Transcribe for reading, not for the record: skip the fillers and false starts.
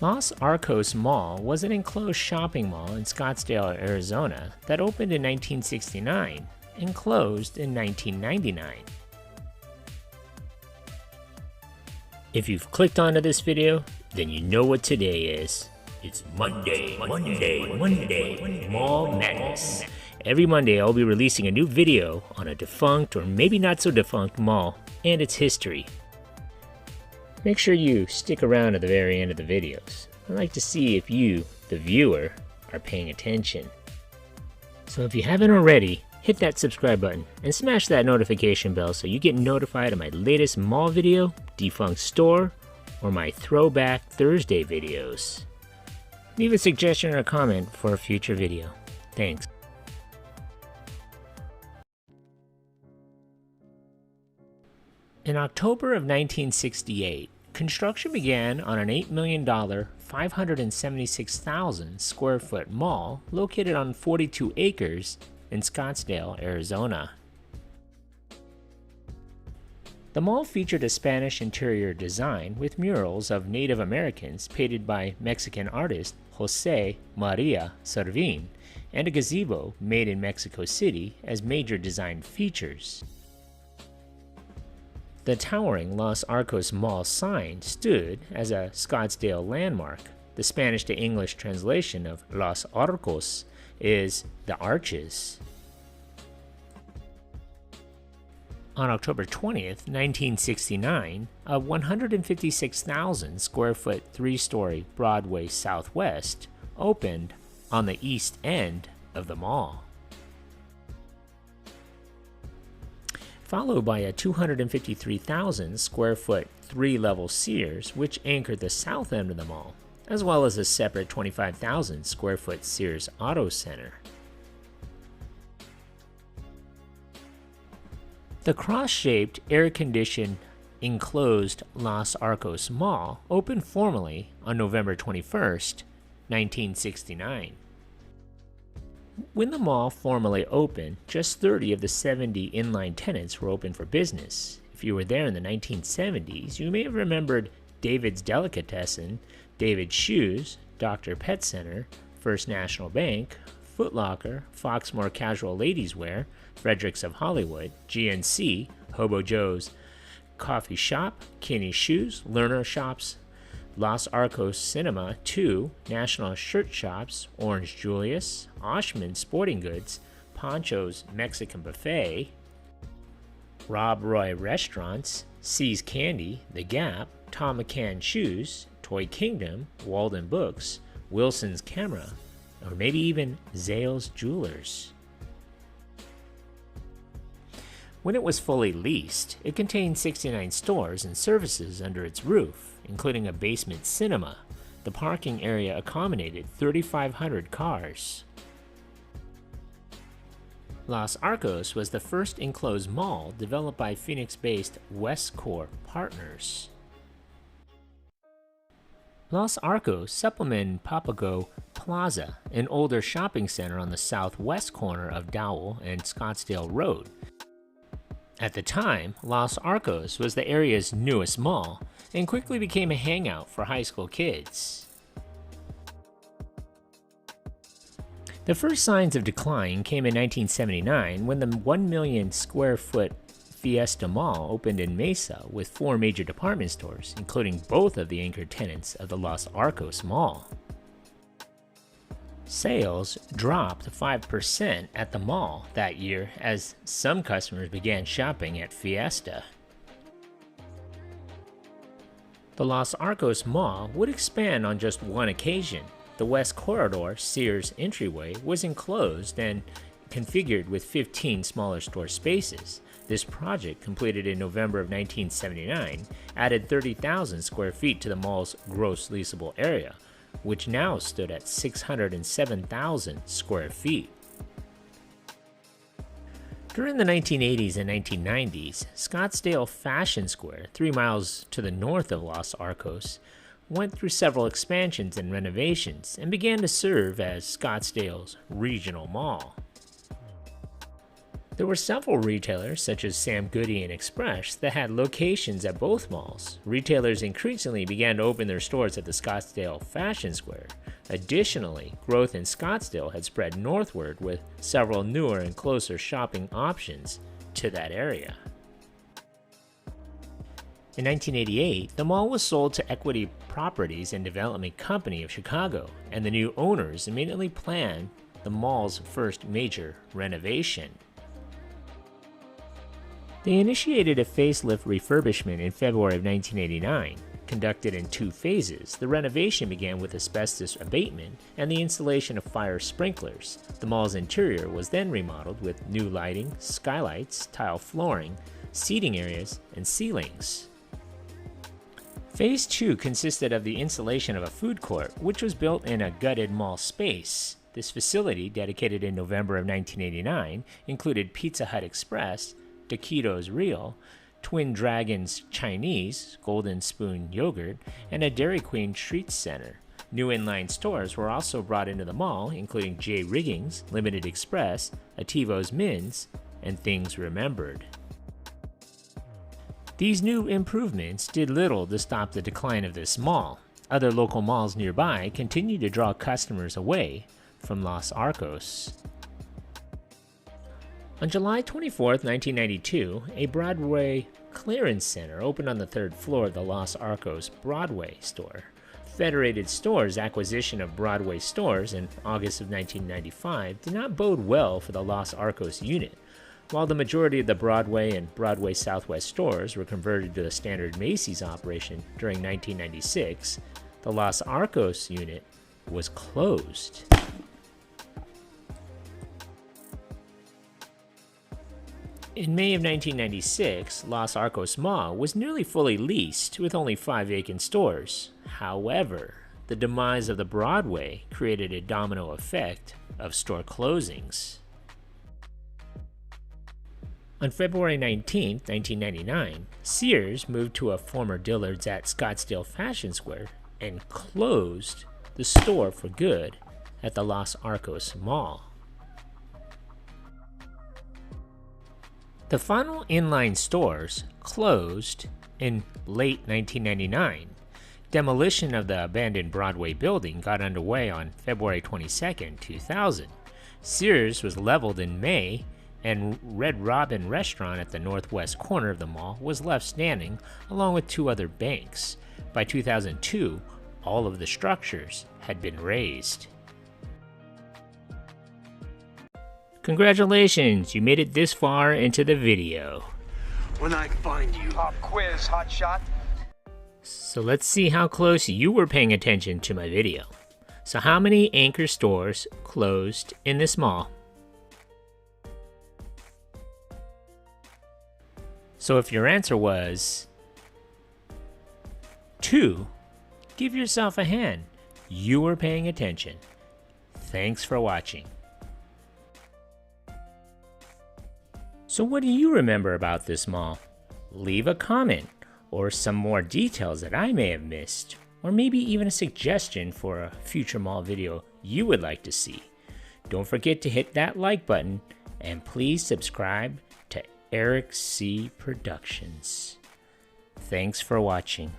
Los Arcos Mall was an enclosed shopping mall in Scottsdale, Arizona that opened in 1969 and closed in 1999. If you've clicked onto this video, then you know what today is. It's Monday, Mall Madness. Every Monday I'll be releasing a new video on a defunct or maybe not so defunct mall and its history. Make sure you stick around to the very end of the videos. I'd like to see if you, the viewer, are paying attention. So if you haven't already, hit that subscribe button and smash that notification bell so you get notified of my latest mall video, defunct store, or my Throwback Thursday videos. Leave a suggestion or a comment for a future video. Thanks. In October of 1968, construction began on an $8 million, 576,000 square foot mall located on 42 acres in Scottsdale, Arizona. The mall featured a Spanish interior design with murals of Native Americans painted by Mexican artist Jose Maria Servin, and a gazebo made in Mexico City as major design features. The towering Los Arcos Mall sign stood as a Scottsdale landmark. The Spanish to English translation of Los Arcos is the arches. On October 20th, 1969, a 156,000 square foot three-story Broadway Southwest opened on the east end of the mall, followed by a 253,000 square foot three-level Sears, which anchored the south end of the mall, as well as a separate 25,000 square foot Sears Auto Center. The cross-shaped, air-conditioned, enclosed Los Arcos Mall opened formally on November 21st, 1969. When the mall formally opened, just 30 of the 70 inline tenants were open for business. If you were there in the 1970s, you may have remembered David's Delicatessen, David's Shoes, Dr. Pet Center, First National Bank, Foot Locker, Foxmore Casual Ladies Wear, Fredericks of Hollywood, GNC, Hobo Joe's Coffee Shop, Kinney Shoes, Lerner Shops, Los Arcos Cinema 2, National Shirt Shops, Orange Julius, Oshman Sporting Goods, Poncho's Mexican Buffet, Rob Roy Restaurants, C's Candy, The Gap, Tom McCann Shoes, Toy Kingdom, Walden Books, Wilson's Camera, or maybe even Zales Jewelers. When it was fully leased, it contained 69 stores and services under its roof, including a basement cinema. The parking area accommodated 3,500 cars. Los Arcos was the first enclosed mall developed by Phoenix-based Westcor Partners. Los Arcos supplemented Papago Plaza, an older shopping center on the southwest corner of Dowell and Scottsdale Road. At the time, Los Arcos was the area's newest mall and quickly became a hangout for high school kids. The first signs of decline came in 1979 when the 1 million square foot Fiesta Mall opened in Mesa with 4 major department stores, including both of the anchor tenants of the Los Arcos Mall. Sales dropped 5% at the mall that year as some customers began shopping at Fiesta. The Los Arcos Mall would expand on just one occasion. The West Corridor Sears entryway was enclosed and configured with 15 smaller store spaces. This project, completed in November of 1979, added 30,000 square feet to the mall's gross leasable area, which now stood at 607,000 square feet. During the 1980s and 1990s, Scottsdale Fashion Square, 3 miles to the north of Los Arcos, went through several expansions and renovations and began to serve as Scottsdale's regional mall. There were several retailers, such as Sam Goody and Express, that had locations at both malls. Retailers increasingly began to open their stores at the Scottsdale Fashion Square. Additionally, growth in Scottsdale had spread northward with several newer and closer shopping options to that area. In 1988, the mall was sold to Equity Properties and Development Company of Chicago, and the new owners immediately planned the mall's first major renovation. They initiated a facelift refurbishment in February of 1989. Conducted in 2 phases, the renovation began with asbestos abatement and the installation of fire sprinklers. The mall's interior was then remodeled with new lighting, skylights, tile flooring, seating areas, and ceilings. Phase 2 consisted of the installation of a food court, which was built in a gutted mall space. This facility, dedicated in November of 1989, included Pizza Hut Express, Taquitos Real, Twin Dragons Chinese, Golden Spoon Yogurt, and a Dairy Queen Treats Center. New inline stores were also brought into the mall, including J. Riggings, Limited Express, Ativo's Men's, and Things Remembered. These new improvements did little to stop the decline of this mall. Other local malls nearby continued to draw customers away from Los Arcos. On July 24, 1992, a Broadway clearance center opened on the 3rd floor of the Los Arcos Broadway store. Federated Stores' acquisition of Broadway stores in August of 1995 did not bode well for the Los Arcos unit. While the majority of the Broadway and Broadway Southwest stores were converted to the standard Macy's operation during 1996, the Los Arcos unit was closed. In May of 1996, Los Arcos Mall was nearly fully leased with only 5 vacant stores. However, the demise of the Broadway created a domino effect of store closings. On February 19, 1999, Sears moved to a former Dillard's at Scottsdale Fashion Square and closed the store for good at the Los Arcos Mall. The final inline stores closed in late 1999. Demolition of the abandoned Broadway building got underway on February 22, 2000. Sears was leveled in May, and Red Robin restaurant at the northwest corner of the mall was left standing along with 2 other banks. By 2002, all of the structures had been razed. Congratulations, you made it this far into the video. When I find you. Pop quiz, hotshot. So let's see how close you were paying attention to my video. So how many anchor stores closed in this mall? So if your answer was 2, give yourself a hand. You were paying attention. Thanks for watching. So what do you remember about this mall? Leave a comment or some more details that I may have missed, or maybe even a suggestion for a future mall video you would like to see. Don't forget to hit that like button and please subscribe to Eric C. Productions. Thanks for watching.